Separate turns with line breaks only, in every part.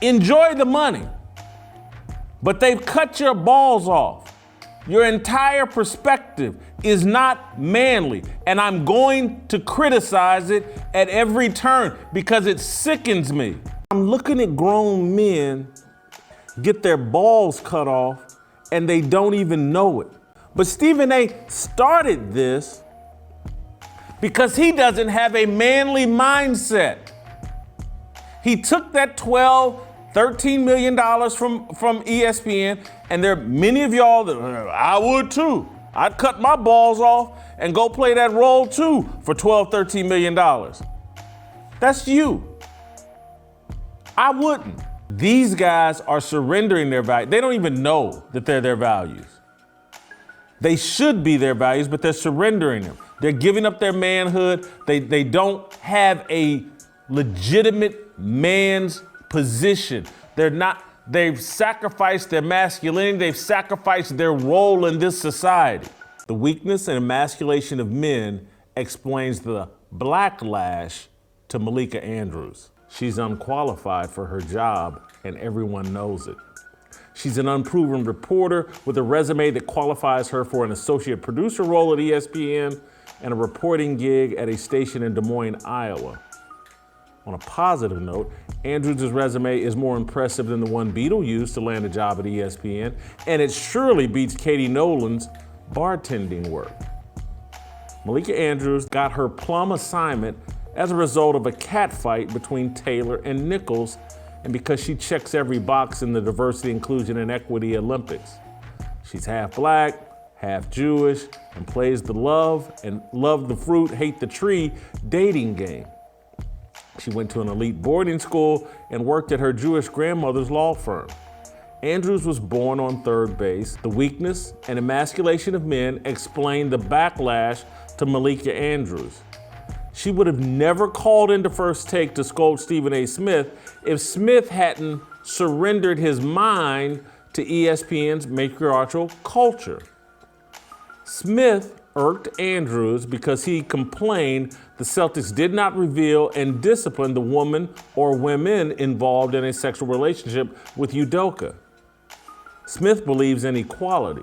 Enjoy the money, but they've cut your balls off. Your entire perspective is not manly, and I'm going to criticize it at every turn because it sickens me. I'm looking at grown men get their balls cut off and they don't even know it. But Stephen A. started this because he doesn't have a manly mindset. He took that $13 million from ESPN, and there are many of y'all that I would too. I'd cut my balls off and go play that role too for $13 million. That's you. I wouldn't. These guys are surrendering their value. They don't even know that they're their values. They should be their values, but they're surrendering them. They're giving up their manhood. They don't have a legitimate man's position. They've sacrificed their masculinity. They've sacrificed their role in this society. The weakness and emasculation of men explains the backlash to Malika Andrews. She's unqualified for her job, and everyone knows it. She's an unproven reporter with a resume that qualifies her for an associate producer role at ESPN and a reporting gig at a station in Des Moines, Iowa. On a positive note, Andrews' resume is more impressive than the one Beadle used to land a job at ESPN, and it surely beats Katie Nolan's bartending work. Malika Andrews got her plum assignment as a result of a catfight between Taylor and Nichols, and because she checks every box in the diversity, inclusion, and equity Olympics. She's half black, half Jewish, and plays the love the fruit, hate the tree dating game. She went to an elite boarding school and worked at her Jewish grandmother's law firm. Andrews was born on third base. The weakness and emasculation of men explain the backlash to Malika Andrews. She would have never called into First Take to scold Stephen A. Smith if Smith hadn't surrendered his mind to ESPN's matriarchal culture. Smith irked Andrews because he complained the Celtics did not reveal and discipline the woman or women involved in a sexual relationship with Udoka. Smith believes in equality.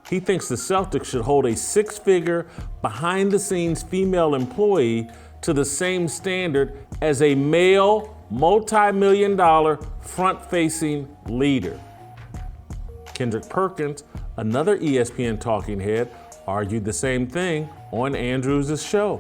He thinks the Celtics should hold a six-figure, behind-the-scenes female employee to the same standard as a male, multi-million-dollar, front-facing leader. Kendrick Perkins, another ESPN talking head, argued the same thing on Andrews' show.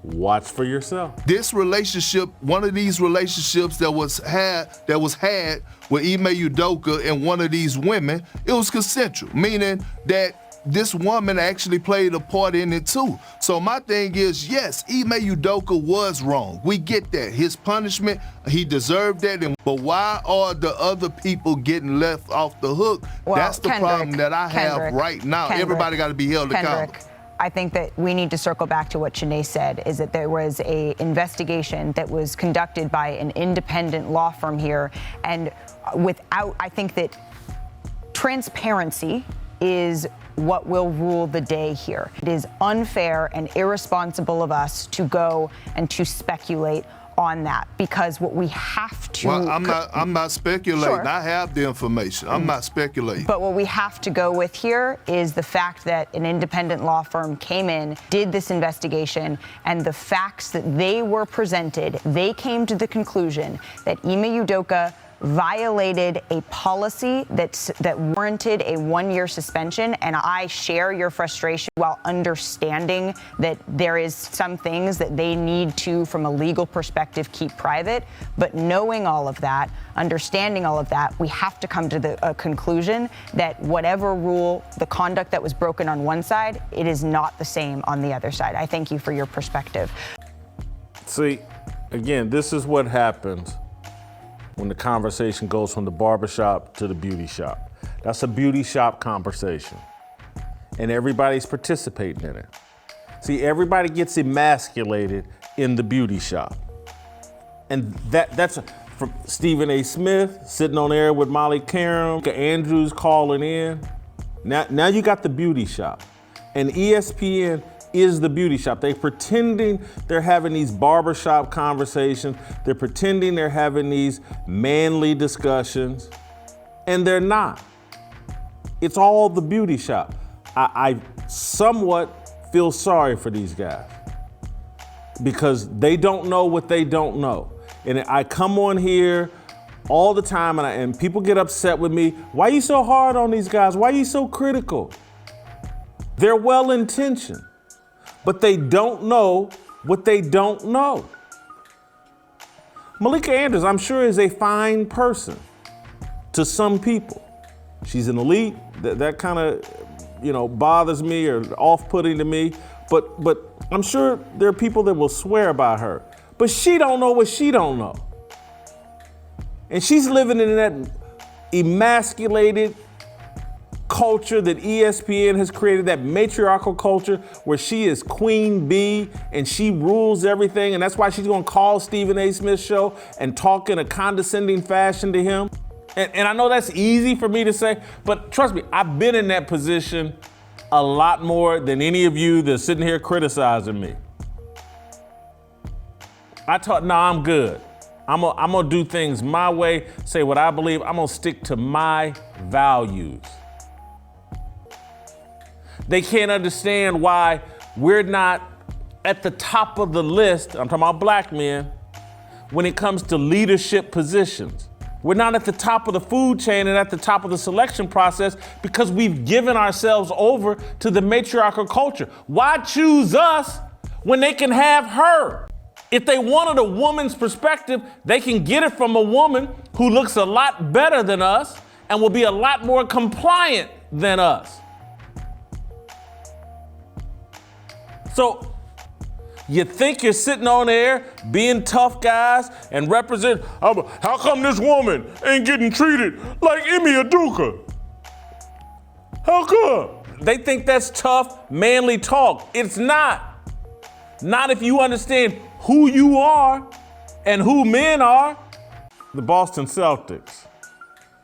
Watch for yourself.
This relationship, one of these relationships that was had with Ime Udoka and one of these women, it was consensual, meaning that this woman actually played a part in it too. So my thing is, yes, Ime Udoka was wrong. We get that. His punishment, he deserved that. But why are the other people getting left off the hook?
Well,
that's the problem that I have right now. Everybody got to be held accountable.
I think that we need to circle back to what Shanae said, is that there was an investigation that was conducted by an independent law firm here. And I think that transparency is what will rule the day here. It is unfair and irresponsible of us to go and to speculate on that, because what we have to...
Well, I'm not speculating. Sure. I have the information. I'm not speculating.
But what we have to go with here is the fact that an independent law firm came in, did this investigation, and the facts that they were presented, they came to the conclusion that Ime Udoka violated a policy that warranted a one-year suspension. And I share your frustration while understanding that there is some things that they need to, from a legal perspective, keep private. But knowing all of that, understanding all of that, we have to come to the conclusion that whatever rule, the conduct that was broken on one side, it is not the same on the other side. I thank you for your perspective.
See, again, this is what happens when the conversation goes from the barbershop to the beauty shop. That's a beauty shop conversation. And everybody's participating in it. See, everybody gets emasculated in the beauty shop. And that's from Stephen A. Smith sitting on air with Malika Andrews calling in. Now you got the beauty shop. And ESPN is the beauty shop. They're pretending they're having these barbershop conversations. They're pretending they're having these manly discussions, and they're not. It's all the beauty shop. I somewhat feel sorry for these guys because they don't know what they don't know. And I come on here all the time and people get upset with me. Why are you so hard on these guys? Why are you so critical? They're well-intentioned, but they don't know what they don't know. Malika Andrews, I'm sure, is a fine person to some people. She's an elite. That kind of, bothers me or off-putting to me. But I'm sure there are people that will swear by her. But she don't know what she don't know. And she's living in that emasculated culture that ESPN has created, that matriarchal culture where she is queen bee and she rules everything. And that's why she's going to call Stephen A. Smith's show and talk in a condescending fashion to him. And I know that's easy for me to say, but trust me, I've been in that position a lot more than any of you that's sitting here criticizing me. I'm good. I'm gonna do things my way, say what I believe. I'm gonna stick to my values. They can't understand why we're not at the top of the list, I'm talking about black men, when it comes to leadership positions. We're not at the top of the food chain and at the top of the selection process because we've given ourselves over to the matriarchal culture. Why choose us when they can have her? If they wanted a woman's perspective, they can get it from a woman who looks a lot better than us and will be a lot more compliant than us. So you think you're sitting on there being tough guys and represent, how come this woman ain't getting treated like Emi Aduka? How come? They think that's tough, manly talk. It's not. Not if you understand who you are and who men are. The Boston Celtics,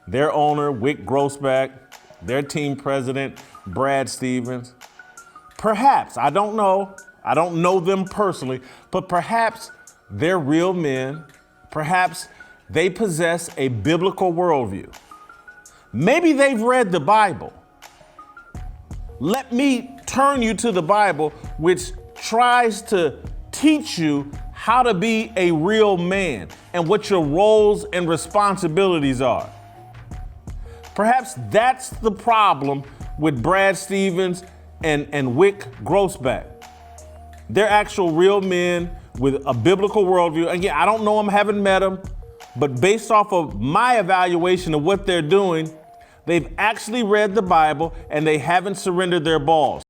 their owner, Wyc Grousbeck, their team president, Brad Stevens, perhaps, I don't know them personally, but perhaps they're real men. Perhaps they possess a biblical worldview. Maybe they've read the Bible. Let me turn you to the Bible, which tries to teach you how to be a real man and what your roles and responsibilities are. Perhaps that's the problem with Brad Stevens and Wyc Grousbeck. They're actual real men with a biblical worldview. Again, I don't know them, haven't met them, but based off of my evaluation of what they're doing, they've actually read the Bible and they haven't surrendered their balls.